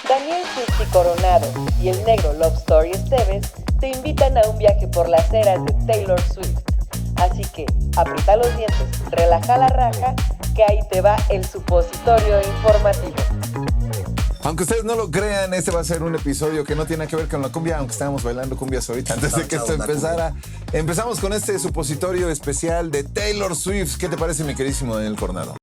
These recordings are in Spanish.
Daniel Cinti Coronado y el negro Love Story Esteves te invitan a un viaje por las eras de Taylor Swift. Así que aprieta los dientes, relaja la raja, que ahí te va el supositorio informativo. Aunque ustedes no lo crean, este va a ser un episodio que no tiene que ver con la cumbia, aunque estábamos bailando cumbias ahorita antes de que esto empezara. Empezamos con este supositorio especial de Taylor Swift. ¿Qué te parece, mi queridísimo Daniel Coronado?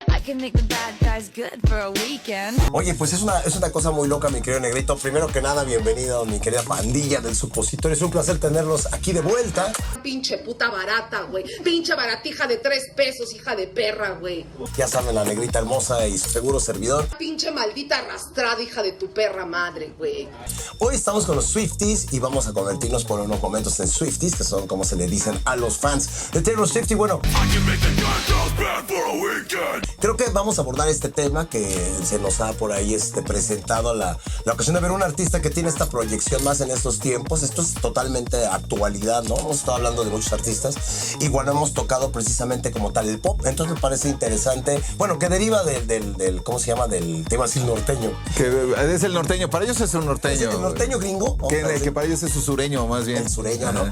Oye, pues es una cosa muy loca, mi querido Negrito. Primero que nada, bienvenido, mi querida pandilla del supositorio. Es un placer tenerlos aquí de vuelta. Pinche puta barata, güey. Pinche baratija de 3 pesos, hija de perra, güey. Ya saben, la negrita hermosa y su seguro servidor. Pinche maldita arrastrada, hija de tu perra madre, güey. Hoy estamos con los Swifties y vamos a convertirnos por unos momentos en Swifties, que son como se le dicen a los fans de Taylor Swift. Y bueno, creo que vamos a abordar este tema que se nos ha por ahí presentado la ocasión de ver un artista que tiene esta proyección más en estos tiempos. Esto es totalmente actualidad, ¿no? Hemos estado hablando de muchos artistas y bueno, hemos tocado precisamente como tal el pop. Entonces me parece interesante, bueno, que deriva del ¿cómo se llama? Del tema así norteño. Que es el norteño, para ellos es un norteño. ¿Es el norteño gringo? Que para ellos es un sureño, más bien. El sureño, ¿no?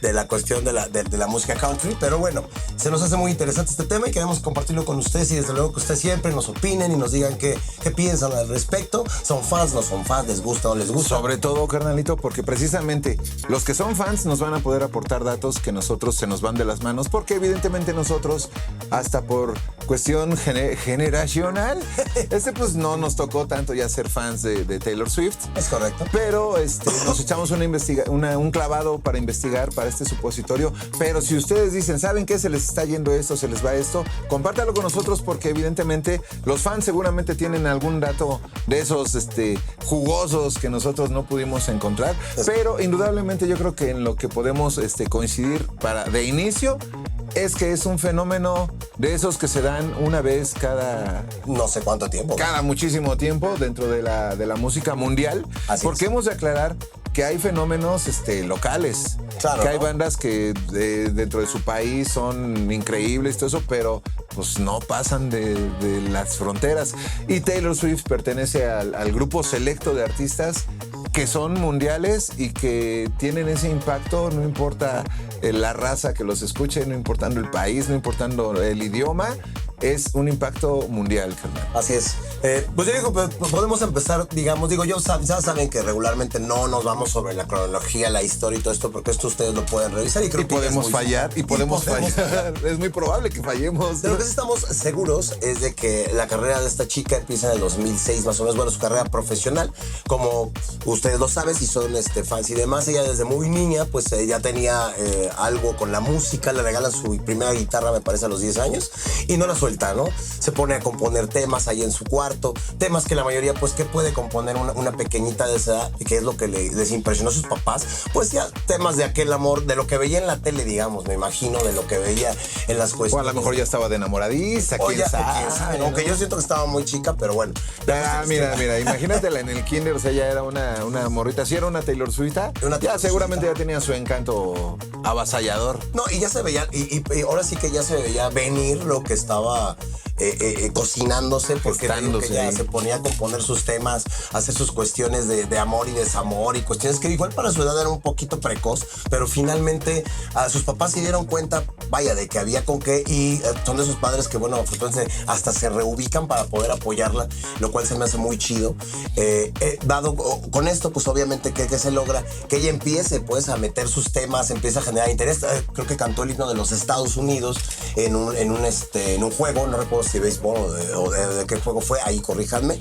De la cuestión de la música country, pero bueno, se nos hace muy interesante este tema y queremos compartirlo con ustedes y desde luego que ustedes siempre nos opinen y nos digan qué piensan al respecto. ¿Son fans, no son fans? ¿Les gusta o no les gusta? Sobre todo, carnalito, porque precisamente los que son fans nos van a poder aportar datos que nosotros se nos van de las manos, porque evidentemente nosotros, hasta por cuestión generacional, pues no nos tocó tanto ya ser fans de Taylor Swift. Es correcto. Pero nos echamos un clavado para investigar para este supositorio, pero si ustedes dicen, ¿saben qué? Se les está yendo esto, se les va esto, compártalo con nosotros porque evidentemente los fans seguramente tienen algún dato de esos jugosos que nosotros no pudimos encontrar, pero indudablemente yo creo que en lo que podemos coincidir de inicio es que es un fenómeno de esos que se dan una vez cada... no sé cuánto tiempo. Cada muchísimo tiempo dentro de la música mundial. Así porque es. Hemos de aclarar que hay fenómenos locales. Claro, que hay ¿no? bandas que dentro de su país son increíbles y todo eso, pero pues no pasan de las fronteras. Y Taylor Swift pertenece al grupo selecto de artistas que son mundiales y que tienen ese impacto, no importa la raza que los escuche, no importando el país, no importando el idioma, es un impacto mundial, carnal. Así es. Pues yo digo, pues, podemos empezar, ya saben que regularmente no nos vamos sobre la cronología, la historia y todo esto, porque esto ustedes lo pueden revisar y creo que podemos fallar. Es muy probable que fallemos. De lo que sí estamos seguros es de que la carrera de esta chica empieza en el 2006, más o menos, bueno, su carrera profesional. Como ustedes lo saben, si son fans y demás, ella desde muy niña, pues ya tenía algo con la música, le regalan su primera guitarra, me parece, a los 10 años, y no la suelta, ¿no? Se pone a componer temas ahí en su cuarto, temas que la mayoría, pues, ¿qué puede componer una pequeñita de esa edad? Y que es lo que les impresionó a sus papás, pues ya temas de aquel amor, de lo que veía en la tele, digamos, me imagino, de lo que veía en las cuestiones. O a lo mejor ya estaba de enamoradiza, quién sabe, ¿no? Aunque yo siento que estaba muy chica, pero bueno. Mira, imagínatela en el kinder, o sea, ya era una morrita, si era una Taylor Swift, ya seguramente ya tenía su encanto avasallador. No, y ya se veía, y ahora sí que ya se veía venir lo que estaba cocinándose, porque ya se ponía a componer sus temas, a hacer sus cuestiones de amor y desamor y cuestiones que igual para su edad era un poquito precoz, pero finalmente a sus papás se dieron cuenta, vaya, de que había con qué, y son de esos padres que, bueno, afortunadamente hasta se reubican para poder apoyarla, lo cual se me hace muy chido. Dado con esto, pues obviamente que se logra que ella empiece pues a meter sus temas, empieza a generar interés. Creo que cantó el himno de los Estados Unidos en un juego, no recuerdo si béisbol o de qué juego fue, ahí corríjanme,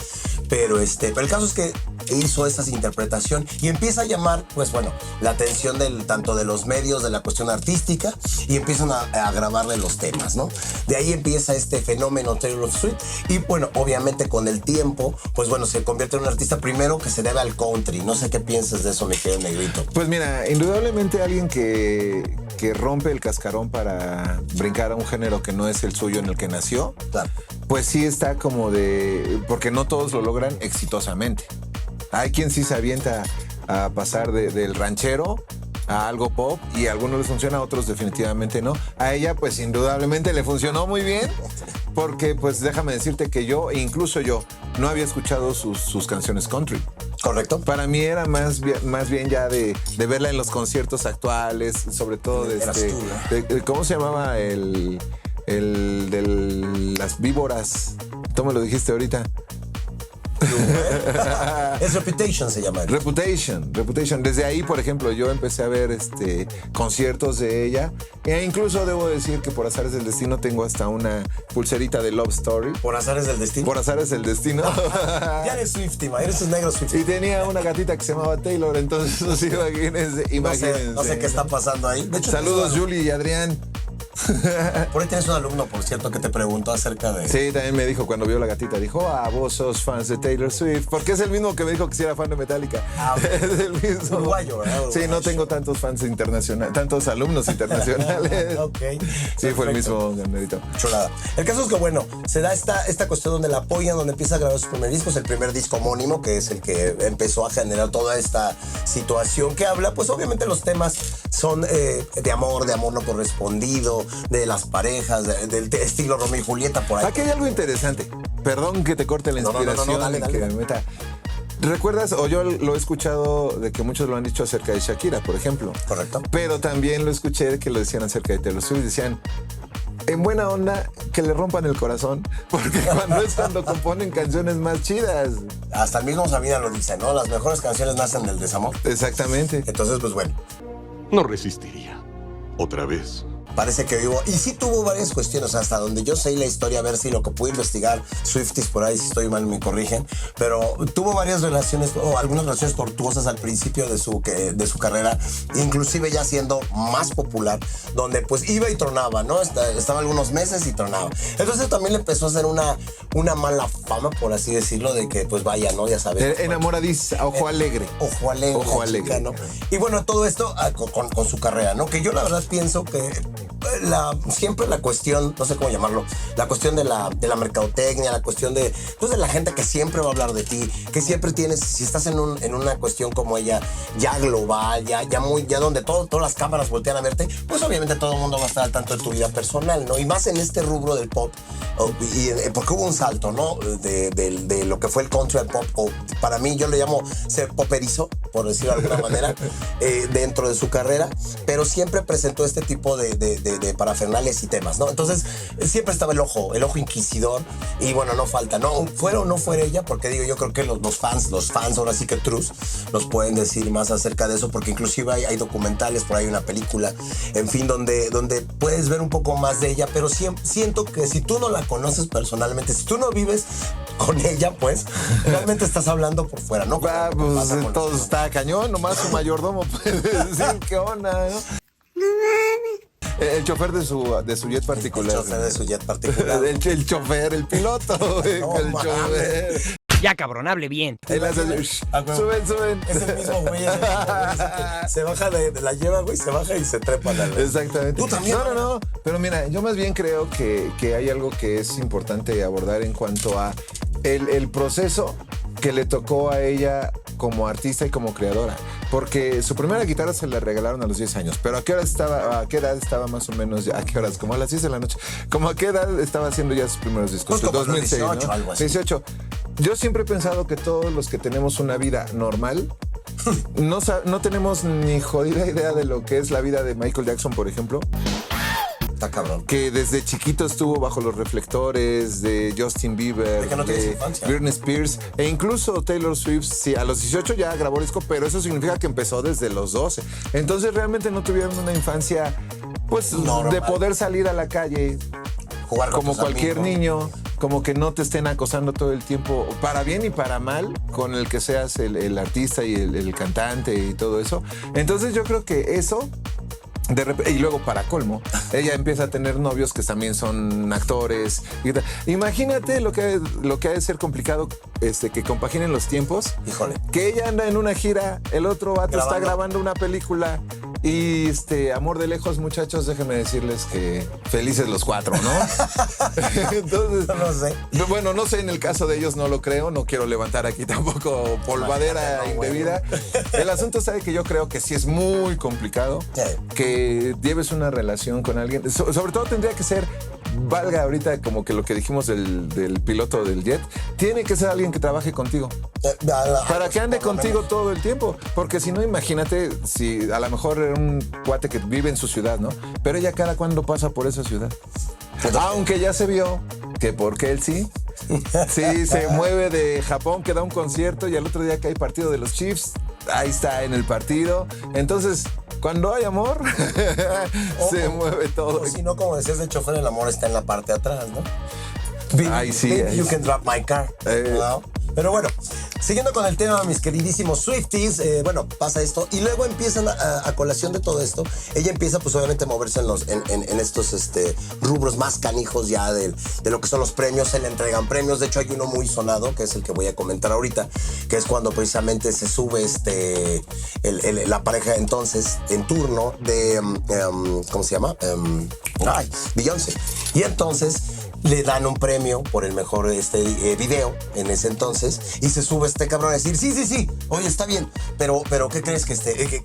pero el caso es que hizo esa interpretación y empieza a llamar, pues bueno, la atención tanto de los medios, de la cuestión artística, y empiezan a grabarle los temas, ¿no? De ahí empieza este fenómeno Taylor Swift y bueno, obviamente con el tiempo, pues bueno, se convierte en un artista primero que se debe al country. No sé qué piensas de eso, mi querido Negrito. Pues mira, indudablemente alguien que rompe el cascarón para brincar a un género que no es el suyo en el que nació, claro, pues sí está como porque no todos lo logran exitosamente. Hay quien sí se avienta a pasar del ranchero a algo pop y a algunos les funciona, a otros definitivamente no. A ella pues indudablemente le funcionó muy bien porque pues déjame decirte que incluso yo, no había escuchado sus canciones country. Correcto. Para mí era más bien ya de verla en los conciertos actuales, sobre todo ¿cómo se llamaba el de las víboras? Tú me lo dijiste ahorita. Es Reputation, se llama. Reputation. Desde ahí, por ejemplo, yo empecé a ver conciertos de ella. E incluso debo decir que por azares del destino tengo hasta una pulserita de Love Story. ¿Por azares del destino? Por azares del destino. Ya eres Swiftie, eres un negro Swiftie. Y tenía una gatita que se llamaba Taylor, entonces no sé, imagínense. No sé qué está pasando ahí. De hecho, saludos, Julie y Adrián. Por ahí tienes un alumno, por cierto, que te preguntó acerca de... Sí, también me dijo cuando vio la gatita, dijo, vos sos fans de Taylor Swift, porque es el mismo que me dijo que sí era fan de Metallica. Es el mismo. Uruguayo, ¿verdad? Sí, no tengo tantos fans internacionales, tantos alumnos internacionales. Ok. Sí, fue el mismo Ganderito. Chulada. El caso es que, bueno, se da esta cuestión donde la apoyan, donde empieza a grabar sus primer discos, el primer disco homónimo, que es el que empezó a generar toda esta situación que habla, pues obviamente los temas son de amor no correspondido, de las parejas, del estilo Romeo y Julieta, por ahí. Aquí hay algo interesante. Perdón que te corte la inspiración. Dale. Que me meta. ¿Recuerdas, o yo lo he escuchado de que muchos lo han dicho acerca de Shakira, por ejemplo? Correcto. Pero también lo escuché de que lo decían acerca de Taylor Swift. Decían, en buena onda, que le rompan el corazón, porque cuando componen canciones más chidas. Hasta el mismo Sabina lo dice, ¿no? Las mejores canciones nacen del desamor. Exactamente. Entonces, pues bueno. No resistiría. Otra vez. Parece que vivo. Y sí tuvo varias cuestiones, hasta donde yo sé la historia, a ver si lo que pude investigar, Swifties por ahí, si estoy mal me corrigen, pero tuvo varias relaciones, o algunas relaciones tortuosas al principio de su carrera, inclusive ya siendo más popular, donde pues iba y tronaba, ¿no? Estaba algunos meses y tronaba. Entonces también le empezó a hacer una mala fama, por así decirlo, de que pues vaya, ¿no? Ya sabes. Enamoradiza, ojo alegre. Ojo alegre. Chica, ¿no? Y bueno, todo esto con su carrera, ¿no? Que yo la verdad pienso que siempre la cuestión, no sé cómo llamarlo, la cuestión de la mercadotecnia, la cuestión de la gente que siempre va a hablar de ti, que siempre tienes, si estás en una cuestión como ella, ya global, ya donde todas las cámaras voltean a verte, pues obviamente todo el mundo va a estar al tanto de tu vida personal, ¿no? Y más en este rubro del pop, porque hubo un salto, ¿no? De lo que fue el country al pop, o para mí yo le llamo se poperizó, por decirlo de alguna manera, dentro de su carrera, pero siempre presentó este tipo de parafernales y temas, ¿no? Entonces, siempre estaba el ojo inquisidor, y bueno, no falta, ¿no? Fuera o no fuera ella, porque digo, yo creo que los fans, ahora sí que trus, nos pueden decir más acerca de eso, porque inclusive hay documentales, por ahí una película, en fin, donde puedes ver un poco más de ella, pero siento que si tú no la conoces personalmente, si tú no vives con ella, pues, realmente estás hablando por fuera, ¿no? Pues todo está cañón, nomás su mayordomo puede decir qué onda, ¿no? El chofer de su jet particular. El chofer de su jet particular. El chofer, el piloto. No, el chofer. Ya, cabrón, hable bien. Suben. Es el mismo güey. Se baja de la lleva, güey, se baja y se trepa. Exactamente. Tú también. No. Pero mira, yo más bien creo que hay algo que es importante abordar en cuanto a el proceso que le tocó a ella como artista y como creadora. Porque su primera guitarra se la regalaron a los 10 años. Pero ¿a qué edad estaba más o menos? ¿A qué horas? Como a las 10 de la noche. ¿Cómo a qué edad estaba haciendo ya sus primeros discos? Pues como 2006, 18, ¿no? algo así. 18. Yo siempre he pensado que todos los que tenemos una vida normal no tenemos ni jodida idea de lo que es la vida de Michael Jackson, por ejemplo. Está cabrón. Que desde chiquito estuvo bajo los reflectores de Justin Bieber, De que no tienes infancia. Britney Spears, e incluso Taylor Swift, sí, a los 18 ya grabó disco, pero eso significa que empezó desde los 12. Entonces realmente no tuvieron una infancia, pues, normal, de poder salir a la calle jugar con como tus cualquier amigos. niño, como que no te estén acosando todo el tiempo, para bien y para mal, con el que seas el artista y el cantante y todo eso. Entonces yo creo que eso... De repente, y luego, para colmo, ella empieza a tener novios que también son actores. Imagínate lo que ha de ser complicado, que compaginen los tiempos. Híjole. Que ella anda en una gira, el otro vato está grabando una película. Y amor de lejos, muchachos, déjenme decirles que felices los cuatro, ¿no? Entonces, No sé. Bueno, no sé, en el caso de ellos no lo creo, no quiero levantar aquí tampoco polvadera indebida. El asunto está de que yo creo que sí es muy complicado Sí. que lleves una relación con alguien. Sobre todo tendría que ser valga ahorita como que lo que dijimos del piloto del jet, tiene que ser alguien que trabaje contigo. Para que ande contigo todo el tiempo. Porque si no, imagínate, si a lo mejor era un cuate que vive en su ciudad, ¿no? Pero ella cada cuando pasa por esa ciudad. Aunque ya se vio que porque él sí se mueve de Japón, que da un concierto y al otro día que hay partido de los Chiefs, ahí está en el partido. Entonces, cuando hay amor, se mueve todo. O si no, como decías de chofer, el amor está en la parte de atrás, ¿no? Ay, sí. You can drop my car. ¿No? Pero bueno, siguiendo con el tema, mis queridísimos Swifties, bueno, pasa esto y luego empiezan a colación de todo esto. Ella empieza, pues obviamente, a moverse en estos rubros más canijos ya de lo que son los premios. Se le entregan premios. De hecho, hay uno muy sonado, que es el que voy a comentar ahorita, que es cuando precisamente se sube la pareja entonces en turno de, ¿cómo se llama? Beyoncé. Y entonces le dan un premio por el mejor video en ese entonces y se sube este cabrón a decir, sí, oye, está bien, pero ¿qué crees que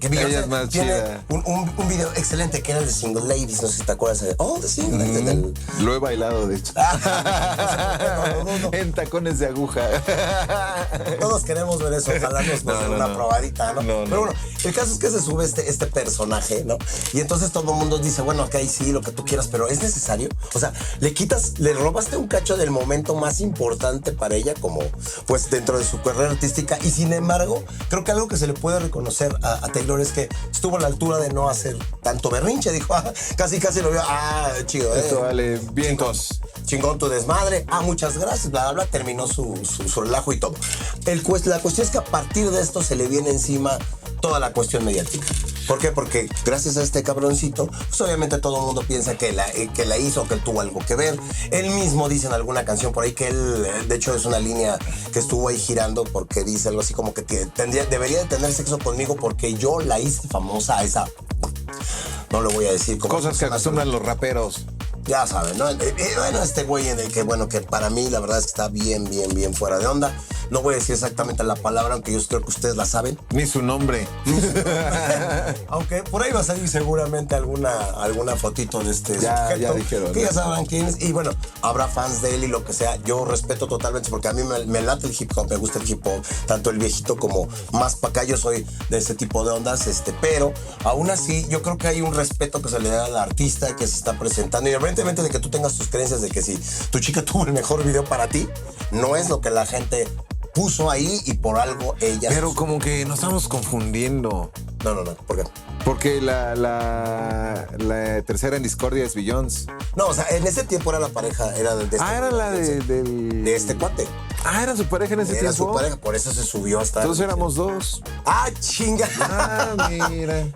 Beyoncé es más tiene chida. un video excelente que era el de Single Ladies, no sé si te acuerdas de The Single Ladies. Lo he bailado, de hecho. En tacones de aguja. Todos queremos ver eso, ojalá nos den una probadita, ¿no? Pero bueno, el caso es que se sube este personaje, ¿no? Y entonces todo el mundo dice, bueno, ok, sí, lo que tú quieras, pero ¿es necesario? O sea, le robaste un cacho del momento más importante para ella, como pues dentro de su carrera artística, y sin embargo, creo que algo que se le puede reconocer a Taylor es que estuvo a la altura de no hacer tanto berrinche, dijo, casi lo vio, chido, Esto vale vientos. Chingón tu desmadre, muchas gracias, bla, bla, bla, terminó su relajo y todo. La cuestión es que a partir de esto se le viene encima toda la cuestión mediática. ¿Por qué? Porque gracias a este cabroncito, pues obviamente todo el mundo piensa que la hizo, que él tuvo algo que ver. Él mismo dice en alguna canción por ahí que él, de hecho es una línea que estuvo ahí girando porque dice algo así como que debería de tener sexo conmigo porque yo la hice famosa a esa... No lo voy a decir. Cosas que acostumbran los raperos. Ya saben, ¿no? Bueno, este güey que para mí la verdad es que está bien fuera de onda. No voy a decir exactamente la palabra, aunque yo creo que ustedes la saben. Ni su nombre. Aunque por ahí va a salir seguramente alguna fotito de este ya sujeto, dijeron, que ya sabrán quién es. Y bueno, habrá fans de él y lo que sea. Yo respeto totalmente porque a mí me late el hip hop, me gusta el hip hop, tanto el viejito como más para acá. Yo soy de ese tipo de ondas, pero aún así yo creo que hay un respeto que se le da al artista que se está presentando. Y independientemente de que tú tengas tus creencias de que si tu chica tuvo el mejor video para ti, no es lo que la gente puso ahí y por algo ella... Pero como que nos estamos confundiendo. No, ¿por qué? Porque la tercera en discordia es Beyoncé. No, o sea, en ese tiempo era la pareja, era de este... era la de este cuate. Era su pareja en ese tiempo. Era su pareja, por eso se subió hasta... Entonces éramos dos. Chinga. Mira.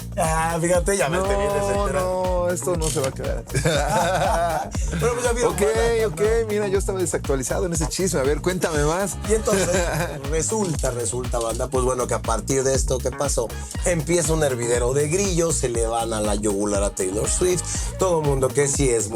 Fíjate, ya me te vienes No, esto no se va a quedar. Pero pues ya vieron. Ok, mira, yo estaba desactualizado en ese chisme. A ver, cuéntame más. Y entonces resulta, banda, pues bueno, que a partir de esto, ¿qué pasó? Empieza un hervidero de grillos, se le van a la yugular a Taylor Swift. Todo el mundo que si es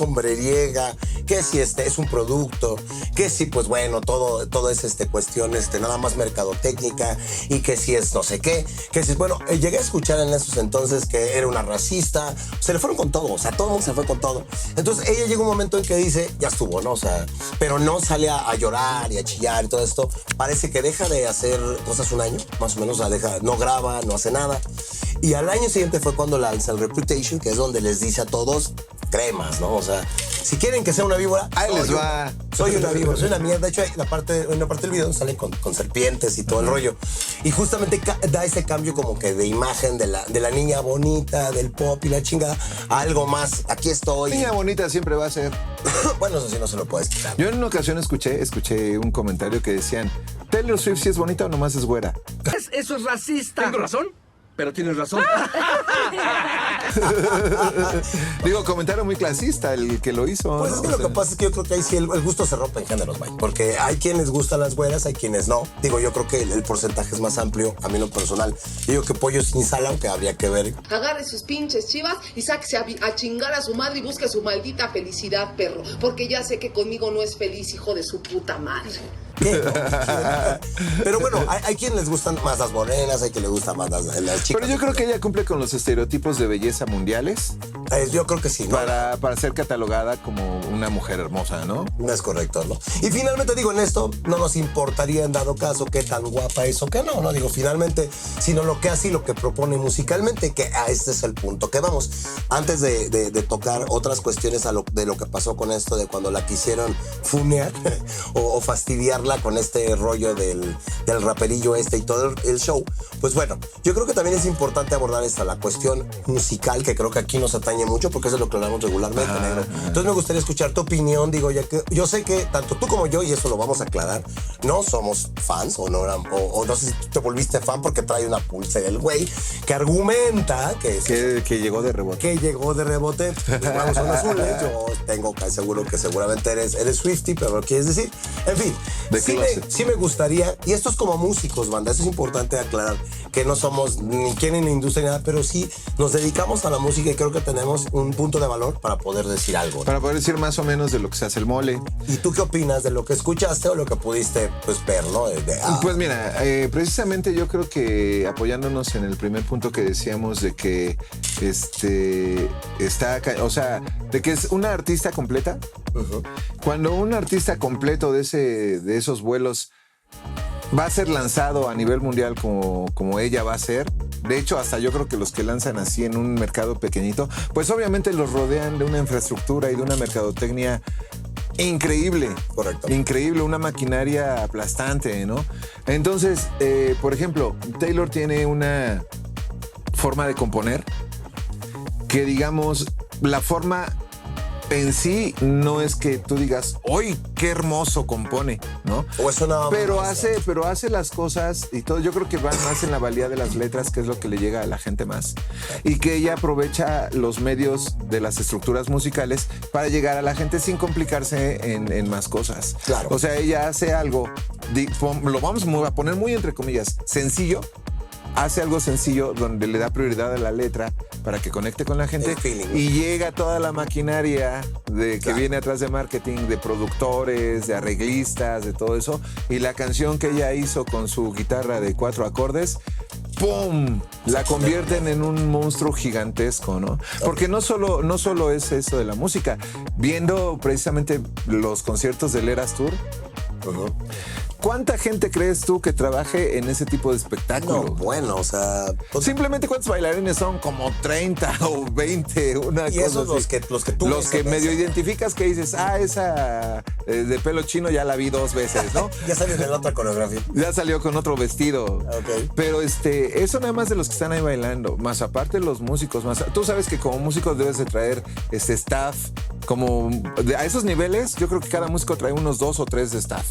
hombreriega, que si es un producto, que si, pues bueno, todo es cuestión, nada más mercadotecnia, y que si es no sé qué, que si, bueno, llegué a escuchar en esos entonces que era una racista, se le fueron con todo, o sea, todo el mundo se fue con todo. Entonces ella llega un momento en que dice, ya estuvo, ¿no? O sea, pero no sale a llorar y a chillar y todo esto. Parece que deja de hacer cosas un año, más o menos, no graba, no hace nada. Y al año siguiente fue cuando lanza el Reputation, que es donde les dice a todos, cremas, ¿no? O sea, si quieren que sea una víbora, ahí les va. Soy una víbora, soy una mierda. De hecho, una parte del video salen con serpientes y todo el rollo. Y justamente da ese cambio como que de imagen de la niña bonita, del pop y la chingada, a algo más. Aquí estoy. Niña bonita siempre va a ser. Bueno, eso sí no se lo puedes quitar. Yo en una ocasión escuché un comentario que decían, Taylor Swift si es bonita o nomás es güera. Eso es racista. ¿Tengo razón? Pero tienes razón. Digo, comentario muy clasista el que lo hizo. Pues es que lo que pasa es que yo creo que ahí sí el gusto se rompe en géneros, Mike. Porque hay quienes les gustan las güeras, hay quienes no. Digo, yo creo que el porcentaje es más amplio, a mí en lo personal. Digo que pollo sin sal, aunque habría que ver. Agarre sus pinches chivas y sáquese a chingar a su madre y busque su maldita felicidad, perro. Porque ya sé que conmigo no es feliz, hijo de su puta madre. ¿Qué? Pero bueno, hay quienes les gustan más las morenas, hay quien les gustan más las chicas. Pero yo creo que ella cumple con los estereotipos de belleza mundiales Yo creo que sí, ¿no? Para ser catalogada como una mujer hermosa, ¿no? No es correcto, ¿no? Y finalmente digo, en esto no nos importaría en dado caso qué tan guapa es o qué no, ¿no? Digo, finalmente, sino lo que hace y lo que propone musicalmente, que a este es el punto que vamos. Antes de tocar otras cuestiones de lo que pasó con esto, de cuando la quisieron funear o fastidiarla con este rollo del raperillo y todo el show, pues bueno, yo creo que también es importante abordar la cuestión musical, que creo que aquí nos atañe mucho porque eso es lo que hablamos regularmente, negro. Entonces me gustaría escuchar tu opinión, digo, ya que yo sé que tanto tú como yo, y eso lo vamos a aclarar, no somos fans o no sé si tú te volviste fan porque trae una pulsera el güey que argumenta que llegó de rebote. Que llegó de rebote. Vamos a los azules. Yo tengo casi seguro que seguramente eres Swiftie, pero lo quieres decir. En fin, sí me gustaría, y esto es como músicos, banda, eso es importante aclarar, que no somos ni quien en la industria ni nada, pero sí nos dedicamos a la música y creo que tenemos un punto de valor para poder decir algo, ¿no? Para poder decir más o menos de lo que se hace el mole. ¿Y tú qué opinas de lo que escuchaste o lo que pudiste ver, ¿no? Pues mira, precisamente yo creo que apoyándonos en el primer punto que decíamos de que o sea, de que es una artista completa. Uh-huh. Cuando un artista completo de esos vuelos va a ser lanzado a nivel mundial como ella va a ser. De hecho, hasta yo creo que los que lanzan así en un mercado pequeñito, pues obviamente los rodean de una infraestructura y de una mercadotecnia increíble. Correcto. Increíble, una maquinaria aplastante, ¿no? Entonces, por ejemplo, Taylor tiene una forma de componer que, digamos, la forma en sí no es que tú digas, ¡ay, qué hermoso compone!, ¿no? O eso nada más. Pero hace las cosas y todo. Yo creo que va más en la valía de las letras, que es lo que le llega a la gente más. Y que ella aprovecha los medios de las estructuras musicales para llegar a la gente sin complicarse en más cosas. Claro. O sea, ella hace algo, lo vamos a poner muy entre comillas, sencillo. Hace algo sencillo donde le da prioridad a la letra para que conecte con la gente y llega toda la maquinaria que viene atrás de marketing, de productores, de arreglistas, de todo eso, y la canción que ella hizo con su guitarra de 4 acordes, ¡pum!, la convierten en un monstruo gigantesco, ¿no? Porque no solo es eso de la música. Viendo precisamente los conciertos del Eras Tour, uh-huh. ¿Cuánta gente crees tú que trabaje en ese tipo de espectáculo? No, bueno, o sea... Simplemente cuántos bailarines son, como 30 o 20, una cosa. Y esos así. Los que tú los que medio identificas, que dices, esa de pelo chino ya la vi 2 veces, ¿no? Ya salió de la otra coreografía. Ya salió con otro vestido. Okay. Pero eso nada más de los que están ahí bailando. Más aparte los músicos. Tú sabes que como músicos debes de traer staff. Como a esos niveles, yo creo que cada músico trae unos 2 o 3 de staff.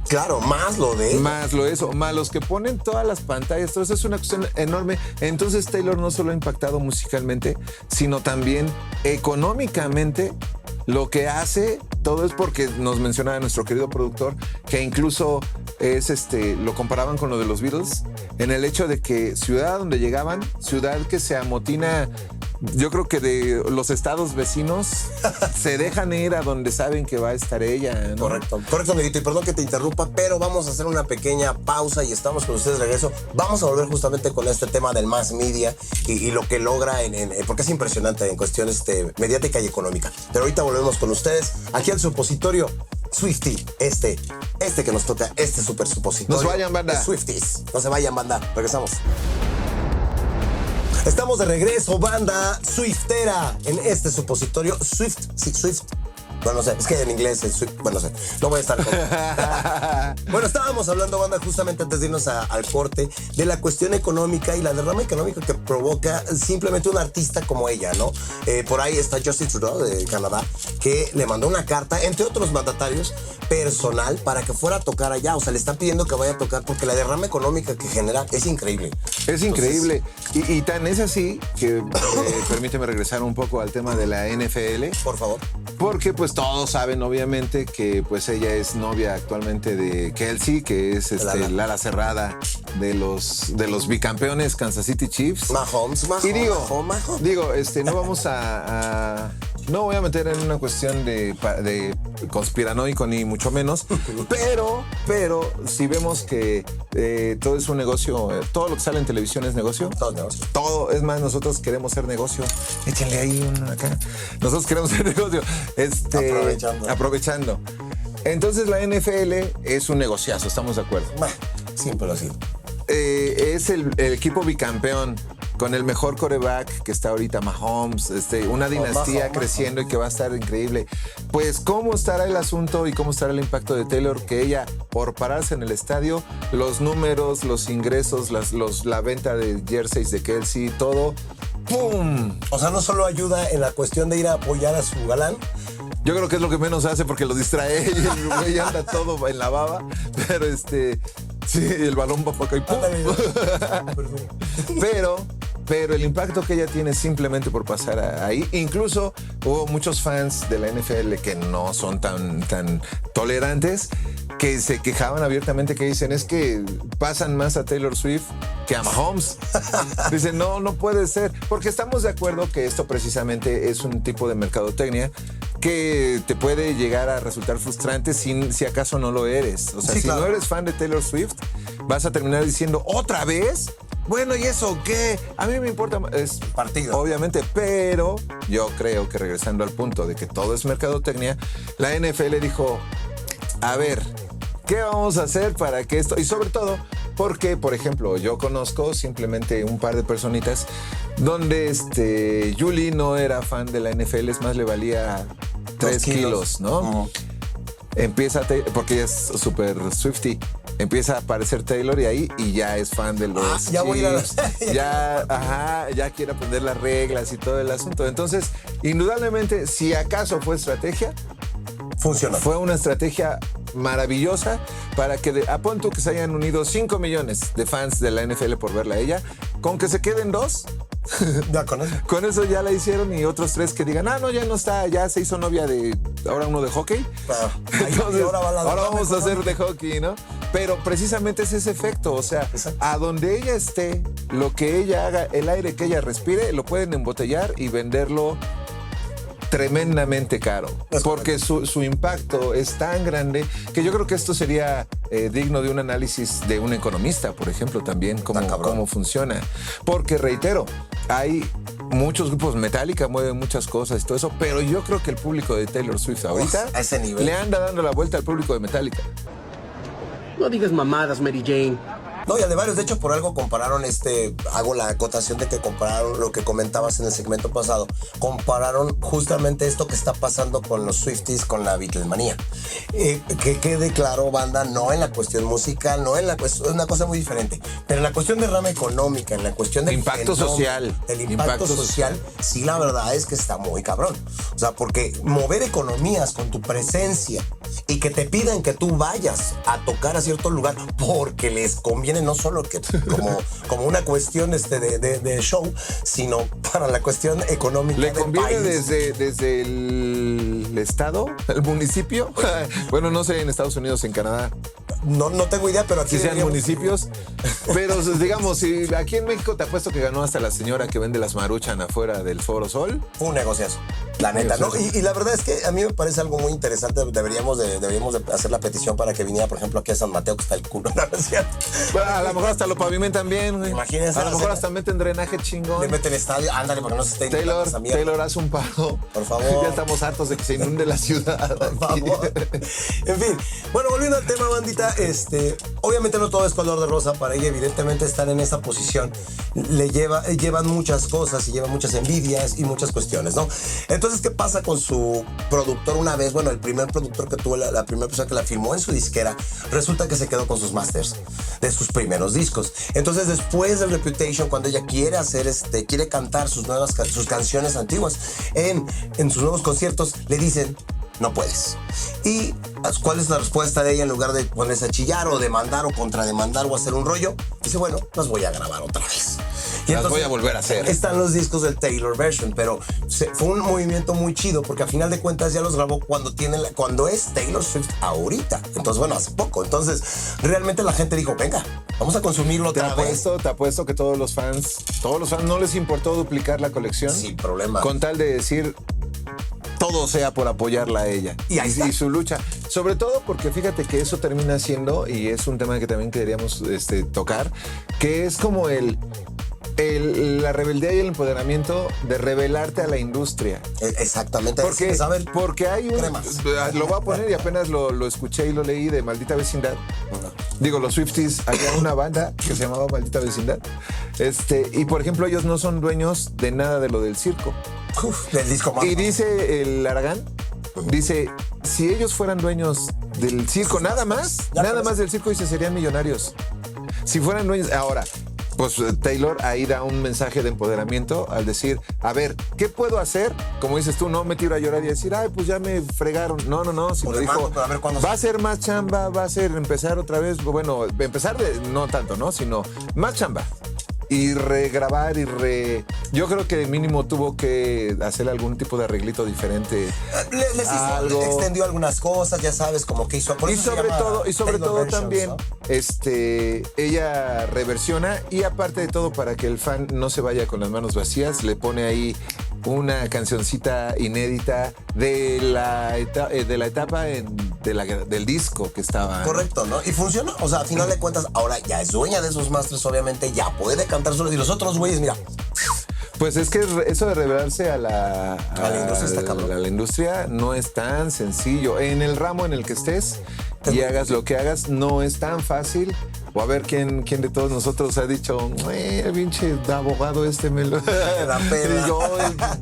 Claro, más lo de... Más los que ponen todas las pantallas, todo eso es una cuestión enorme. Entonces Taylor no solo ha impactado musicalmente, sino también económicamente. Lo que hace todo es porque nos mencionaba nuestro querido productor que incluso lo comparaban con lo de los Beatles en el hecho de que ciudad donde llegaban, ciudad que se amotina. Yo creo que de los estados vecinos se dejan ir a donde saben que va a estar ella, ¿no? Correcto, amiguito, y perdón que te interrumpa, pero vamos a hacer una pequeña pausa y estamos con ustedes de regreso. Vamos a volver justamente con este tema del mass media y lo que logra porque es impresionante en cuestiones mediática y económica. Pero ahorita volvemos con ustedes aquí al supositorio Swiftie, este que nos toca, super supositorio. No se vayan, banda. Swifties, no se vayan, banda. Regresamos. Estamos de regreso, banda swiftera, en este supositorio. Swift. Bueno, no sé, es que en inglés es Swift. Bueno, no sé, no voy a estar con... Bueno, estábamos hablando, banda, justamente antes de irnos al corte, de la cuestión económica y la derrama económica que provoca simplemente un artista como ella, ¿no? Por ahí está Justin Trudeau de Canadá, que le mandó una carta, entre otros mandatarios, personal, para que fuera a tocar allá. O sea, le están pidiendo que vaya a tocar porque la derrama económica que genera es increíble. Es increíble. Y tan es así que permíteme regresar un poco al tema de la NFL. Por favor. Porque pues todos saben obviamente que pues ella es novia actualmente de Kelsey, que es el ala cerrada de los bicampeones Kansas City Chiefs. Mahomes. Y digo, no vamos a No voy a meter en una cuestión de conspiranoico ni mucho menos, pero si vemos que todo es un negocio, todo lo que sale en televisión es negocio. Todo es negocio. Todo, es más, nosotros queremos ser negocio. Échenle ahí uno acá. Nosotros queremos ser negocio. Aprovechando. Entonces la NFL es un negociazo, ¿estamos de acuerdo? Sí, pero sí. Es el equipo bicampeón con el mejor quarterback que está ahorita, Mahomes, una dinastía creciendo y que va a estar increíble. Pues, ¿cómo estará el asunto y cómo estará el impacto de Taylor? Que ella, por pararse en el estadio, los números, los ingresos, la venta de jerseys de Kelsey, todo, ¡pum! O sea, no solo ayuda en la cuestión de ir a apoyar a su galán. Yo creo que es lo que menos hace porque lo distrae y el güey anda todo en la baba, pero sí, el balón va para acá y ¡pum! Pero el impacto que ella tiene simplemente por pasar ahí, incluso hubo muchos fans de la NFL que no son tan tolerantes, que se quejaban abiertamente, que dicen, es que pasan más a Taylor Swift que a Mahomes. Dicen, no puede ser, porque estamos de acuerdo que esto precisamente es un tipo de mercadotecnia que te puede llegar a resultar frustrante si acaso no lo eres. O sea, sí, si claro. No eres fan de Taylor Swift, vas a terminar diciendo, ¿otra vez? Bueno, ¿y eso qué? A mí me importa es partido. Obviamente, pero yo creo que regresando al punto de que todo es mercadotecnia, la NFL dijo, a ver, ¿qué vamos a hacer para que esto? Y sobre todo, porque, por ejemplo, yo conozco simplemente un par de personitas donde Julie no era fan de la NFL, es más, le valía 3 kilos, ¿no? Uh-huh. Empieza, porque ella es súper Swiftie, empieza a aparecer Taylor y ya es fan de los ya voy a ya quiere aprender las reglas y todo el asunto. Entonces, indudablemente, si acaso fue estrategia, funcionó. Fue una estrategia maravillosa para que a punto que se hayan unido 5 millones de fans de la NFL por verla a ella, con que se queden 2. Ya con eso. Con eso ya la hicieron y otros 3 que digan, no, ya no está, ya se hizo novia de ahora uno de hockey. Entonces, ahora vamos a hacer de hockey, ¿no? Pero precisamente es ese efecto, o sea, exacto. A donde ella esté, lo que ella haga, el aire que ella respire, lo pueden embotellar y venderlo tremendamente caro, porque su impacto es tan grande que yo creo que esto sería digno de un análisis de un economista, por ejemplo, también cómo funciona. Porque, reitero, hay muchos grupos, Metallica mueve muchas cosas y todo eso, pero yo creo que el público de Taylor Swift ahorita a ese nivel le anda dando la vuelta al público de Metallica. No digas mamadas, Mary Jane. No, ya de varios. De hecho, por algo compararon hago la acotación de que compararon lo que comentabas en el segmento pasado. Compararon justamente esto que está pasando con los Swifties con la Beatlemanía. Que quede claro, banda, no en la cuestión musical, no en la cuestión, es una cosa muy diferente. Pero en la cuestión de rama económica, en la cuestión del impacto social. El impacto social, sí, la verdad es que está muy cabrón. O sea, porque mover economías con tu presencia y que te pidan que tú vayas a tocar a cierto lugar porque les conviene no solo que como una cuestión de show, sino para la cuestión económica. ¿Le conviene país. desde el estado, el municipio? Bueno, no sé en Estados Unidos, en Canadá. No tengo idea, pero aquí si sean municipios. Pero digamos, si aquí en México te apuesto que ganó hasta la señora que vende las Maruchan afuera del Foro Sol. Fue un negociazo, la neta, ¿no? Y la verdad es que a mí me parece algo muy interesante. Deberíamos de hacer la petición para que viniera, por ejemplo, aquí a San Mateo, que está el culo, ¿no es cierto? Bueno, a lo mejor hasta lo pavimentan bien, güey. Imagínense. A lo mejor hasta meten drenaje chingón. Le meten estadio, ándale, porque no se esté inundando esa mierda. Taylor, haz un paro. Por favor. Ya estamos hartos de que se inunde la ciudad. Por favor. En fin, bueno, volviendo al tema, bandita, obviamente no todo es color de rosa para ella. Evidentemente estar en esta posición llevan muchas cosas y llevan muchas envidias y muchas cuestiones, ¿no? Entonces, ¿qué pasa con su productor una vez? Bueno, el primer productor que tuvo, la primera persona que la firmó en su disquera, resulta que se quedó con sus masters de sus primeros discos. Entonces, después del Reputation, cuando ella quiere hacer quiere cantar sus canciones antiguas en sus nuevos conciertos, le dicen, no puedes. ¿Y cuál es la respuesta de ella? En lugar de ponerse a chillar o demandar o contrademandar o hacer un rollo, dice, bueno, las voy a grabar otra vez. Y las voy a volver a hacer. Están los discos del Taylor version, pero fue un movimiento muy chido porque a final de cuentas ya los grabó cuando es Taylor Swift ahorita. Entonces, bueno, hace poco. Entonces, realmente la gente dijo, venga, vamos a consumirlo otra vez. Te apuesto que todos los fans no les importó duplicar la colección. Sin problema. Con tal de decir, todo sea por apoyarla a ella y su lucha. Sobre todo porque fíjate que eso termina siendo, y es un tema que también queríamos tocar, que es como la rebeldía y el empoderamiento de rebelarte a la industria. Exactamente. Porque hay lo voy a poner y apenas lo escuché y lo leí de Maldita Vecindad. Digo, los Swifties, había una banda que se llamaba Maldita Vecindad. Y por ejemplo, ellos no son dueños de nada de lo del circo. Del disco más. Y dice el Aragán, dice, si ellos fueran dueños del circo, nada más del circo, dice, serían millonarios. Si fueran dueños, ahora, pues Taylor ahí da un mensaje de empoderamiento al decir, a ver, ¿qué puedo hacer? Como dices tú, no me tiro a llorar y decir, ay, pues ya me fregaron. No, sino dijo, va a ser más chamba, va a ser empezar otra vez, bueno, empezar no tanto, ¿no? Sino más chamba. Y regrabar yo creo que mínimo tuvo que hacer algún tipo de arreglito diferente. Le extendió algunas cosas, ya sabes, como que hizo. Y sobre todo también, ¿no? Ella reversiona, y aparte de todo, para que el fan no se vaya con las manos vacías, le pone ahí una cancioncita inédita de la etapa del disco que estaba. Correcto, ¿no? Y funcionó. O sea, a final de cuentas, ahora ya es dueña de esos masters, obviamente, ya puede cantar solo. Y los otros güeyes, mira. Pues es que eso de revelarse a la industria está cabrón. A la industria no es tan sencillo. En el ramo en el que estés y hagas lo que hagas, no es tan fácil. O a ver quién de todos nosotros ha dicho, el pinche abogado me lo... Y yo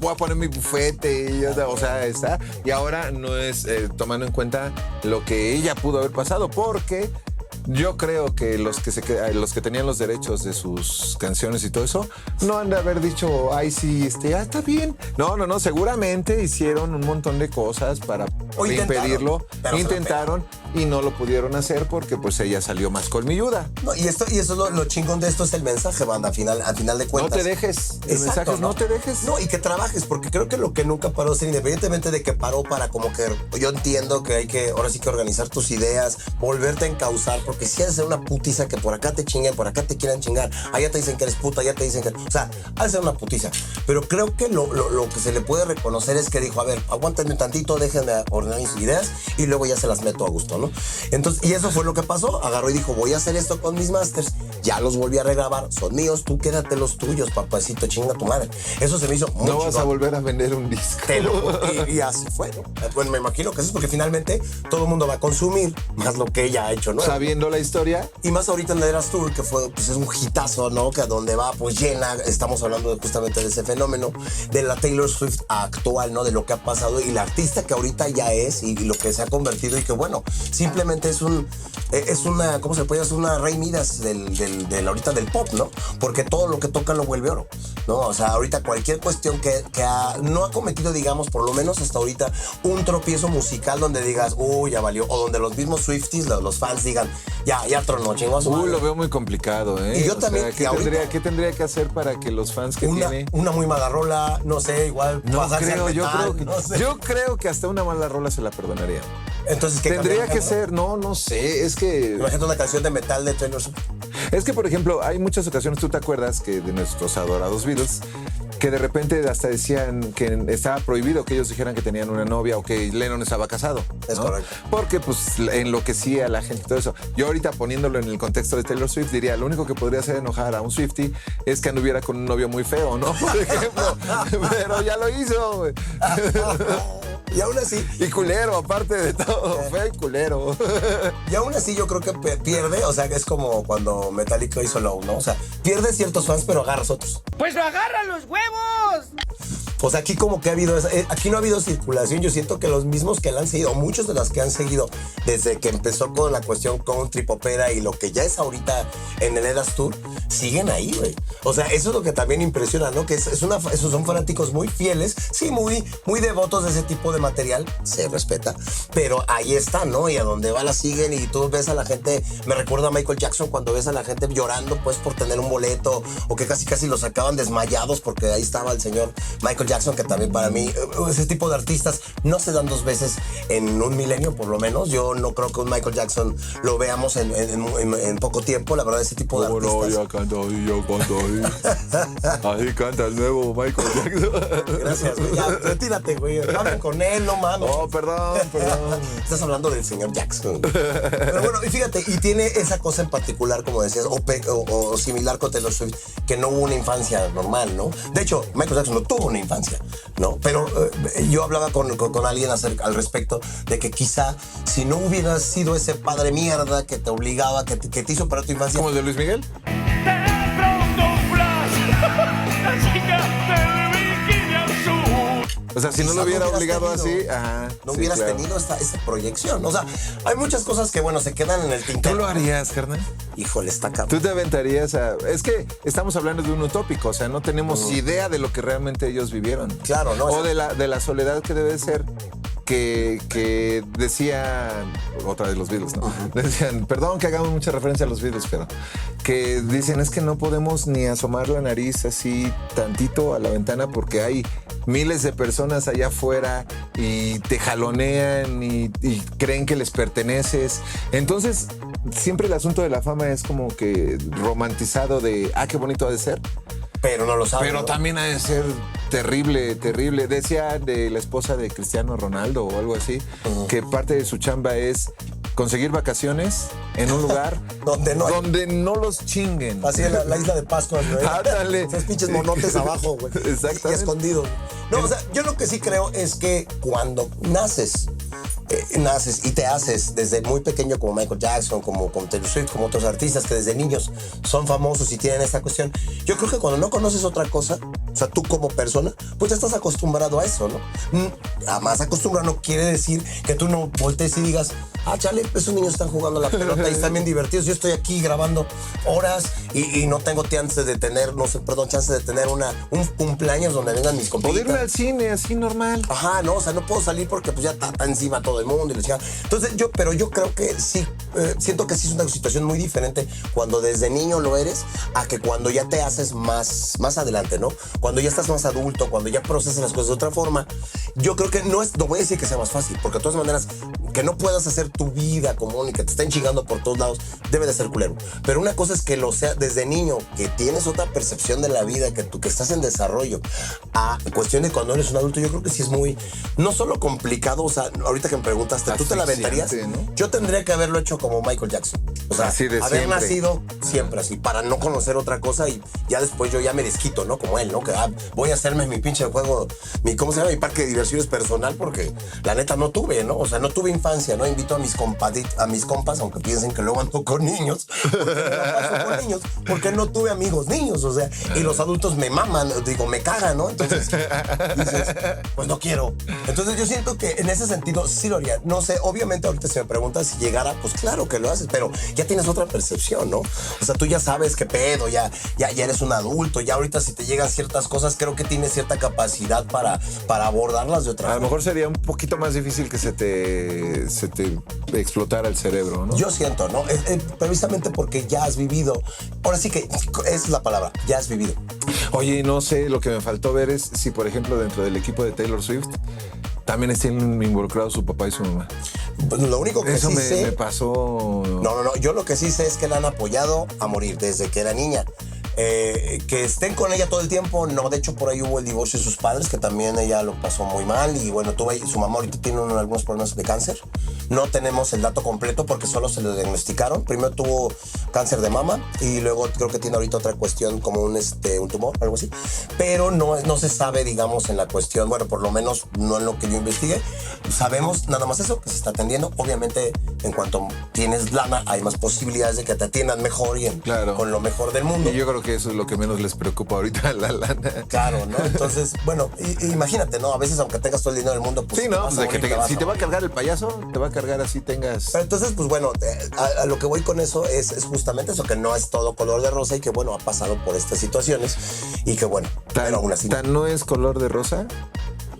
voy a poner mi bufete. O sea, está. Y ahora no es tomando en cuenta lo que ella pudo haber pasado, porque yo creo que los que tenían los derechos de sus canciones y todo eso, no han de haber dicho, ay, sí, está bien. No, seguramente hicieron un montón de cosas para impedirlo. Intentaron y no lo pudieron hacer porque pues ella salió más colmilluda. No, y eso es lo chingón de esto, es el mensaje, banda, al final de cuentas. No te dejes. El mensaje es no te dejes. No, y que trabajes, porque creo que lo que nunca paró, ser independientemente de que paró para como que, yo entiendo que hay que, ahora sí que organizar tus ideas, volverte a encauzar, porque si has de ser una putiza que por acá te chinguen, por acá te quieran chingar, allá te dicen que eres puta, allá te dicen que... O sea, ha de ser una putiza. Pero creo que lo que se le puede reconocer es que dijo, a ver, aguántenme un tantito, déjenme ordenar mis ideas y luego ya se las meto a gusto, ¿no? Entonces, y eso fue lo que pasó. Agarró y dijo, voy a hacer esto con mis masters. Ya los volví a regrabar, son míos, tú quédate los tuyos, papacito, chinga tu madre. Eso se me hizo muy No vas a volver a vender un disco. Y así fue, ¿no? Bueno, me imagino que eso es porque finalmente todo el mundo va a consumir más lo que ella ha hecho, ¿no? Sabiendo la historia. Y más ahorita en la Eras Tour, que fue, pues es un hitazo, ¿no? Que a donde va, pues llena. Estamos hablando justamente de ese fenómeno, de la Taylor Swift actual, ¿no? De lo que ha pasado y la artista que ahorita ya es y lo que se ha convertido y que, bueno, simplemente es una, ¿cómo se puede decir? Es una Rey Midas ahorita del pop, ¿no? Porque todo lo que toca lo vuelve oro, ¿no? O sea, ahorita cualquier cuestión que no ha cometido, digamos, por lo menos hasta ahorita, un tropiezo musical donde digas, ya valió, o donde los mismos Swifties, los fans digan, ya tronó, chingó a su madre. Lo veo muy complicado, ¿eh? Y yo también. Sea, ¿qué tendría que hacer para que los fans que tiene... Una muy mala rola, no sé, igual... No creo, yo creo que hasta una mala rola se la perdonaría. Entonces, ¿qué tendría que ser? No sé, es que... Imagínate una canción de metal de Taylor Swift. Es que, por ejemplo, hay muchas ocasiones, tú te acuerdas que de nuestros adorados Beatles, que de repente hasta decían que estaba prohibido que ellos dijeran que tenían una novia o que Lennon estaba casado, ¿no? Es correcto. Porque pues enloquecía a la gente y todo eso. Yo ahorita poniéndolo en el contexto de Taylor Swift diría, lo único que podría hacer enojar a un Swiftie es que anduviera con un novio muy feo, ¿no? Por ejemplo. Pero ya lo hizo, güey. Y aún así... Y culero, aparte de todo, feo y culero. Y aún así yo creo que pierde, o sea, que es como cuando Metallica hizo Low, ¿no? O sea, pierde ciertos fans, pero agarras otros. ¡Pues lo agarran los huevos! Pues aquí como que aquí no ha habido circulación. Yo siento que los mismos que la han seguido, muchos de los que han seguido desde que empezó con la cuestión country popera y lo que ya es ahorita en el Eras Tour, siguen ahí, güey. O sea, eso es lo que también impresiona, ¿no? Que esos son fanáticos muy fieles, sí, muy devotos de ese tipo de material, se respeta, pero ahí está, ¿no? Y a donde va la siguen y tú ves a la gente, me recuerda a Michael Jackson cuando ves a la gente llorando pues por tener un boleto o que casi lo sacaban desmayados porque ahí estaba el señor Michael Jackson Jackson, que también para mí, ese tipo de artistas no se dan dos veces en un milenio, por lo menos. Yo no creo que un Michael Jackson lo veamos en poco tiempo. La verdad, ese tipo de artistas. No, ya canto ahí, yo canto ahí. Ahí canta el nuevo Michael Jackson. Gracias, güey. Ya, retírate, güey. Hablen con él, no mames. Oh, perdón. Estás hablando del señor Jackson. Pero bueno, y fíjate, y tiene esa cosa en particular, como decías, o similar con Taylor Swift, que no hubo una infancia normal, ¿no? De hecho, Michael Jackson no tuvo una infancia, ¿no? Pero yo hablaba con alguien al respecto de que quizá si no hubieras sido ese padre mierda que te obligaba, que te hizo para tu infancia. ¿Como el de Luis Miguel? O sea, si no lo hubiera obligado así, no hubieras tenido esa proyección. O sea, hay muchas cosas que, bueno, se quedan en el tintero. ¿Tú lo harías, carnal? Híjole, está cabrón. ¿Tú te aventarías a...? Es que estamos hablando de un utópico, o sea, no tenemos idea de lo que realmente ellos vivieron. Claro, ¿no? O de la soledad que debe ser. Que decían, otra de los Beatles, ¿no? Decían, perdón que hagamos mucha referencia a los Beatles, pero que dicen es que no podemos ni asomar la nariz así tantito a la ventana porque hay miles de personas allá afuera y te jalonean y creen que les perteneces. Entonces, siempre el asunto de la fama es como que romantizado de, qué bonito ha de ser. Pero no lo sabe. Pero ¿no? también ha de ser terrible, terrible. Decía de la esposa de Cristiano Ronaldo o algo así, que parte de su chamba es conseguir vacaciones en un lugar donde no los chinguen. Así en la isla de Pascua, güey. Ándale. Esos pinches monotes abajo, güey. Exactamente. Y escondidos. No, o sea, yo lo que sí creo es que cuando naces y te haces desde muy pequeño como Michael Jackson, como Taylor Swift, como otros artistas que desde niños son famosos y tienen esta cuestión, yo creo que cuando no conoces otra cosa, o sea, tú como persona, pues ya estás acostumbrado a eso, ¿no? Además, acostumbrado no quiere decir que tú no voltees y digas, chale, esos niños están jugando a la pelota y están bien divertidos, yo estoy aquí grabando horas y no tengo chance de tener, chance de tener un cumpleaños donde vengan mis compañeros. Poder ir al cine así normal. Ajá, no, o sea, no puedo salir porque pues ya está encima todo el mundo y la chica. Entonces yo creo que sí, siento que sí es una situación muy diferente cuando desde niño lo eres a que cuando ya te haces más adelante, ¿no? Cuando ya estás más adulto, cuando ya procesas las cosas de otra forma. Yo creo que no voy a decir que sea más fácil, porque de todas maneras, que no puedas hacer tu vida común y que te estén chingando por todos lados, debe de ser culero. Pero una cosa es que lo sea desde niño, que tienes otra percepción de la vida, que estás en desarrollo, a cuestión de cuando eres un adulto, yo creo que sí es muy, no solo complicado, o sea, ahorita que me preguntaste, ¿tú te la aventarías? ¿No? Yo tendría que haberlo hecho como Michael Jackson. O sea, haber nacido siempre así, para no conocer otra cosa y ya después yo ya me desquito, ¿no? Como él, ¿no? Que voy a hacerme mi pinche juego, ¿cómo se llama? Mi parque de diversiones personal, porque la neta no tuve, ¿no? O sea, no tuve infancia, ¿no? Invito a mis compas, aunque piensen que luego ando con niños, porque me la paso con niños, porque no tuve amigos niños, o sea, y los adultos me maman, digo, me cagan, ¿no? Entonces, dices, pues no quiero. Entonces yo siento que en ese sentido sí lo haría. No sé, obviamente ahorita si me preguntas si llegara, pues claro que lo haces, pero ya tienes otra percepción, ¿no? O sea, tú ya sabes qué pedo, ya eres un adulto, ya ahorita si te llegan ciertas cosas, creo que tienes cierta capacidad para abordarlas de otra forma. A lo mejor sería un poquito más difícil que se te explotara el cerebro, ¿no? Yo siento, ¿no? Precisamente porque ya has vivido. Ahora sí que es la palabra, ya has vivido. Oye, no sé, lo que me faltó ver es si, por ejemplo, dentro del equipo de Taylor Swift también están involucrados su papá y su mamá. Pues lo único que eso sí me pasó. No. Yo lo que sí sé es que la han apoyado a morir desde que era niña. Que estén con ella todo el tiempo, no, de hecho por ahí hubo el divorcio de sus padres, que también ella lo pasó muy mal y bueno, su mamá ahorita tiene algunos problemas de cáncer. No tenemos el dato completo porque solo se lo diagnosticaron. Primero tuvo cáncer de mama y luego creo que tiene ahorita otra cuestión como un tumor, algo así. Pero no se sabe, digamos, en la cuestión, bueno, por lo menos no en lo que yo investigué. Sabemos nada más eso, que se está atendiendo. Obviamente, en cuanto tienes lana, hay más posibilidades de que te atiendan mejor y con lo mejor del mundo. Y yo creo que eso es lo que menos les preocupa ahorita, la lana. Claro, ¿no? Entonces, bueno, imagínate, ¿no? A veces, aunque tengas todo el dinero del mundo, pues... Sí, ¿no? Si te va a cargar el payaso, te va a cargar así tengas... Pero entonces, pues bueno, a lo que voy con eso es justamente eso, que no es todo color de rosa y que, bueno, ha pasado por estas situaciones y que, bueno, pero aún así... ¿No es color de rosa?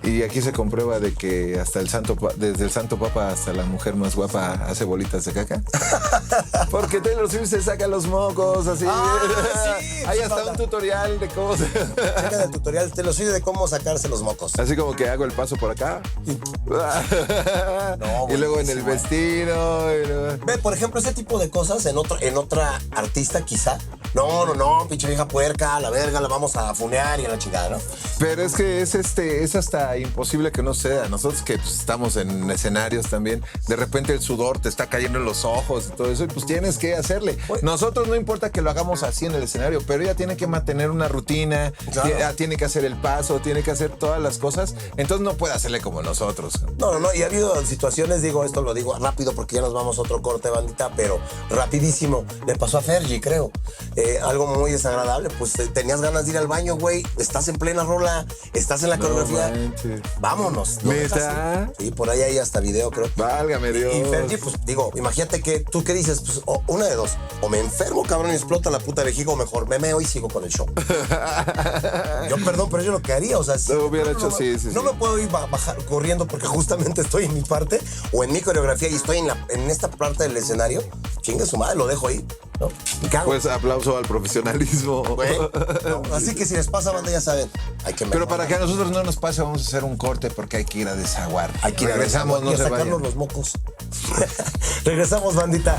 Y aquí se comprueba de que hasta desde el Santo Papa hasta la mujer más guapa hace bolitas de caca. Porque Taylor Swift se saca los mocos, así. Sí, hay hasta un tutorial de cómo se... Chequen el tutorial Taylor Swift de cómo sacarse los mocos. Así como que hago el paso por acá. No, y luego en el vestido. Ve, por ejemplo, ese tipo de cosas en otra artista quizá. No, pinche vieja puerca, a la verga, la vamos a funear y a la chingada, ¿no? Pero es que es hasta imposible que no sea. Nosotros que pues, estamos en escenarios también, de repente el sudor te está cayendo en los ojos y todo eso, y pues tienes que hacerle. Nosotros no importa que lo hagamos así en el escenario, pero ella tiene que mantener una rutina, claro. Tiene que hacer el paso, tiene que hacer todas las cosas, entonces no puede hacerle como nosotros. No, y ha habido situaciones, esto lo digo rápido porque ya nos vamos a otro corte, bandita, pero rapidísimo. Le pasó a Fergie, creo. Algo muy desagradable, pues tenías ganas de ir al baño, güey, estás en plena rola, estás en la coreografía, vámonos. ¿Neta? Sí, por ahí hay hasta video, creo. Válgame Dios. Y Fergie, pues digo, imagínate que tú qué dices, pues una de dos, o me enfermo, cabrón, y explota la puta vejiga, o mejor me meo y sigo con el show. Yo, perdón, pero yo lo que haría, o sea, si lo hubiera hecho, sí. No me puedo ir bajar corriendo porque justamente estoy en mi parte, o en mi coreografía y estoy en esta parte del escenario, chinga su madre, lo dejo ahí, ¿no? ¿Y qué hago? Pues aplauso al profesionalismo. No, así que si les pasa, banda, ya saben, hay que mejorar. Pero para que a nosotros no nos pase, vamos a hacer un corte porque hay que ir a desaguar. Hay que ir Regresamos, a no se sacarnos vayan. los mocos. Regresamos, bandita.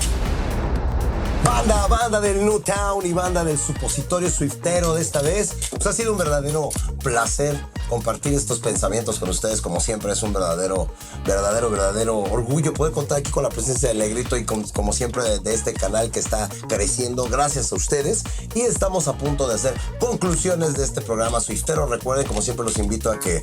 Banda del New Town y banda del supositorio swiftero de esta vez. Pues ha sido un verdadero placer compartir estos pensamientos con ustedes. Como siempre, es un verdadero orgullo poder contar aquí con la presencia del Negrito y como siempre de este canal que está creciendo gracias a ustedes. Y estamos a punto de hacer conclusiones de este programa swiftero. Recuerden, como siempre, los invito a que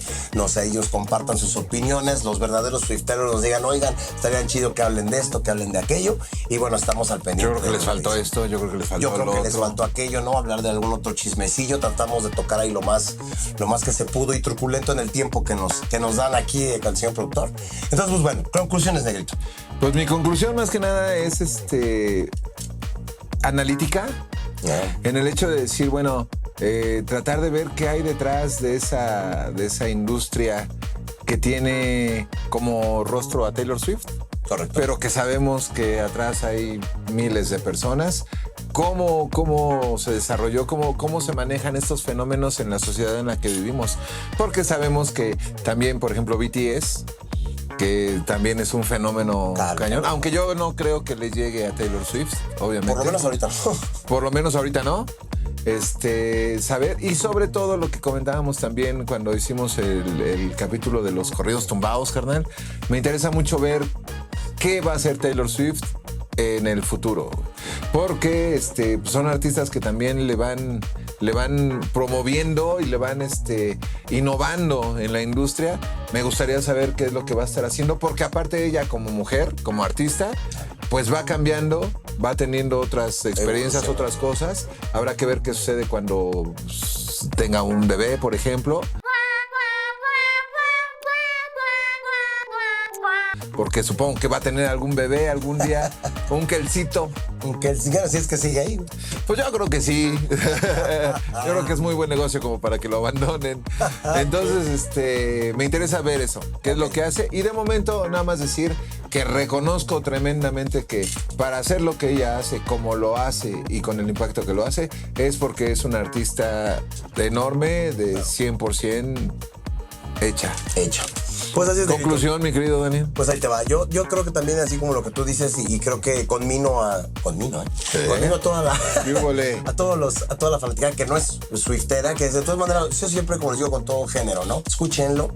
ellos compartan sus opiniones. Los verdaderos swifteros nos digan, oigan, estaría chido que hablen de esto, que hablen de aquello. Y bueno, estamos al pendiente. Yo creo que les faltó esto, yo creo que les faltó Yo creo que les faltó aquello, ¿no? Hablar de algún otro chismecillo. Tratamos de tocar ahí lo más que se pudo y truculento en el tiempo que nos dan aquí el señor productor. Entonces, pues bueno, conclusiones, Negrito. Pues mi conclusión más que nada es analítica, en el hecho de decir, bueno, tratar de ver qué hay detrás de esa industria que tiene como rostro a Taylor Swift. Correcto. Pero que sabemos que atrás hay miles de personas. ¿Cómo se desarrolló? ¿Cómo se manejan estos fenómenos en la sociedad en la que vivimos? Porque sabemos que también, por ejemplo, BTS, que también es un fenómeno cañón. Aunque yo no creo que le llegue a Taylor Swift, obviamente. Por lo menos ahorita no. Por lo menos ahorita no. Saber, y sobre todo lo que comentábamos también cuando hicimos el capítulo de los corridos tumbados, carnal, me interesa mucho ver qué va a hacer Taylor Swift en el futuro, porque son artistas que también le van promoviendo y le van innovando en la industria. Me gustaría saber qué es lo que va a estar haciendo, porque aparte ella como mujer, como artista, pues va cambiando, va teniendo otras experiencias, otras cosas. Habrá que ver qué sucede cuando tenga un bebé, por ejemplo. Porque supongo que va a tener algún bebé algún día, un Kelsito. Un Kelsito, si es que sigue ahí. Pues yo creo que sí. Yo creo que es muy buen negocio como para que lo abandonen. Entonces, me interesa ver eso, qué es lo que hace. Y de momento, nada más decir que reconozco tremendamente que para hacer lo que ella hace, como lo hace y con el impacto que lo hace, es porque es una artista enorme, de 100% hecha. Pues así es. Conclusión, mi querido Daniel. Pues ahí te va. Yo creo que también, así como lo que tú dices, y creo que conmino a toda la fanaticada que no es swiftera, que de todas maneras, yo siempre, como les digo, con todo género, ¿no? Escúchenlo,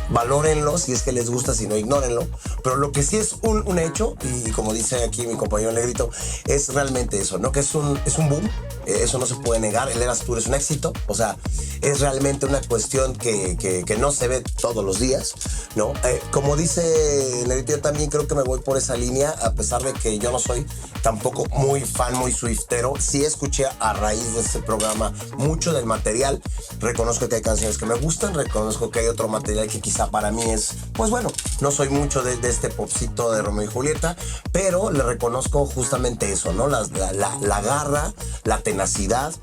valórenlo si es que les gusta, si no, ignórenlo. Pero lo que sí es un hecho, y como dice aquí mi compañero Negrito, es realmente eso, ¿no? Que es un boom, eso no se puede negar. El Eras Tour es un éxito, o sea, es realmente una cuestión que no se ve todos los días, ¿no? Como dice Negrito, yo también creo que me voy por esa línea, a pesar de que yo no soy tampoco muy fan, muy swiftero. Sí escuché a raíz de este programa mucho del material. Reconozco que hay canciones que me gustan, reconozco que hay otro material que quizá para mí es, pues bueno, no soy mucho de este popcito de Romeo y Julieta, pero le reconozco justamente eso, ¿no? La garra, la tenacidad tenacidad,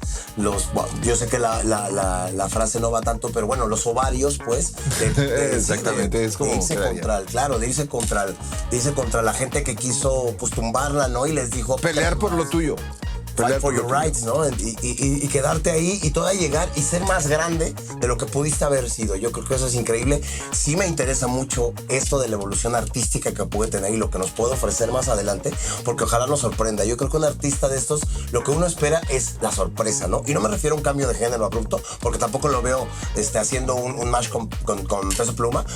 yo sé que la frase no va tanto, pero bueno, los ovarios, pues. Exactamente, es como... De irse contra la gente que quiso, pues, tumbarla, ¿no? Y les dijo... Pelear por lo tuyo. Fight for your rights, ¿no? Y quedarte ahí y todavía llegar y ser más grande de lo que pudiste haber sido. Yo creo que eso es increíble. Sí me interesa mucho esto de la evolución artística que puede tener y lo que nos puede ofrecer más adelante, porque ojalá nos sorprenda. Yo creo que un artista de estos, lo que uno espera es la sorpresa, ¿no? Y no me refiero a un cambio de género abrupto, porque tampoco lo veo haciendo un match con Peso Pluma.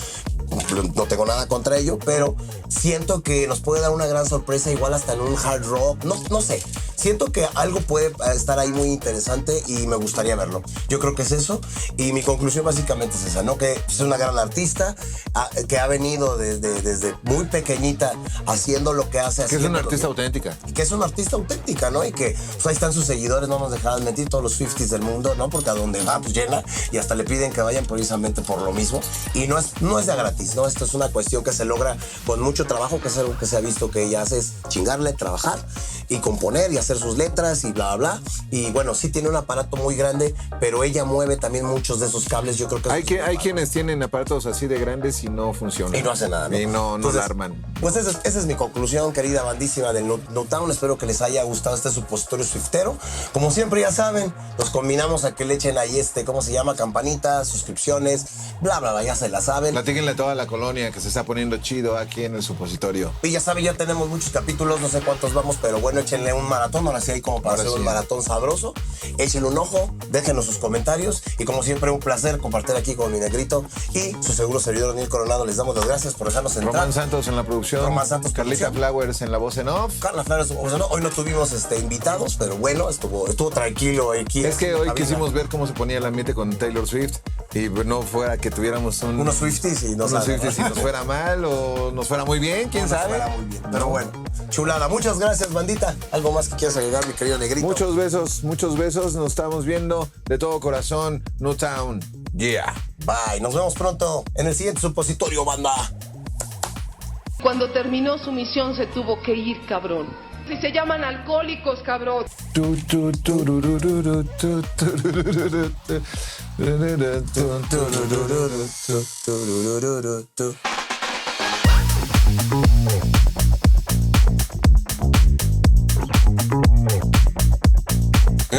No tengo nada contra ello, pero siento que nos puede dar una gran sorpresa, igual hasta en un hard rock, no sé. Siento que algo puede estar ahí muy interesante y me gustaría verlo. Yo creo que es eso, y mi conclusión básicamente es esa, ¿no? Que es una gran artista, que ha venido desde muy pequeñita haciendo lo que hace. Que es una artista auténtica. Y que es una artista auténtica, ¿no? Y que pues, ahí están sus seguidores, no nos dejarán mentir, todos los Swifties del mundo, ¿no? Porque a donde va, pues llena, y hasta le piden que vayan precisamente por lo mismo. Y no es de gratis, ¿no? Esto es una cuestión que se logra con mucho trabajo, que es algo que se ha visto que ella hace, es chingarle, trabajar y componer y hacer sus letras y bla, bla, bla. Y bueno, sí tiene un aparato muy grande, pero ella mueve también muchos de esos cables. Yo creo que hay quienes tienen aparatos así de grandes y no funcionan. Y no hacen nada, ¿no? Y no la arman. Pues esa es mi conclusión, querida bandísima del Newtown. Espero que les haya gustado este supositorio swiftero. Como siempre, ya saben, los combinamos a que le echen ahí ¿cómo se llama? Campanitas, suscripciones, bla, bla, bla, ya se la saben. Platíquenle a toda la colonia que se está poniendo chido aquí en el supositorio. Y ya saben, ya tenemos muchos capítulos, no sé cuántos vamos, pero bueno, échenle un maratón, ahora sí hay como para hacer un maratón sabroso. Échenle un ojo, déjenos sus comentarios y como siempre un placer compartir aquí con mi negrito y su seguro servidor Daniel Coronado. Les damos las gracias por dejarnos entrar. Román Santos en la producción. Román Santos, Carlita Flowers en la voz en off. Carla Flowers en la voz en off. Hoy no tuvimos invitados, pero bueno, estuvo tranquilo aquí. Es que hoy quisimos ver cómo se ponía el ambiente con Taylor Swift y no fuera que tuviéramos unos Swifties y nos fuera mal o nos fuera muy bien, quién sabe. Nos fuera muy bien. Pero bueno, chulada. Muchas gracias, bandita. ¿Algo más que quieras agregar, mi querido negrito? Muchos besos. Nos estamos viendo de todo corazón. Newtown. Yeah. Bye. Nos vemos pronto en el siguiente supositorio, banda. Cuando terminó su misión se tuvo que ir, cabrón. Si se llaman alcohólicos, cabrón.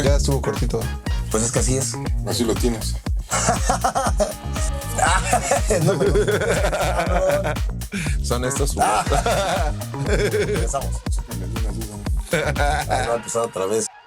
Ya estuvo cortito. Pues es que así es. Así lo tienes. No, son estos. Empezamos. No, empezar otra vez.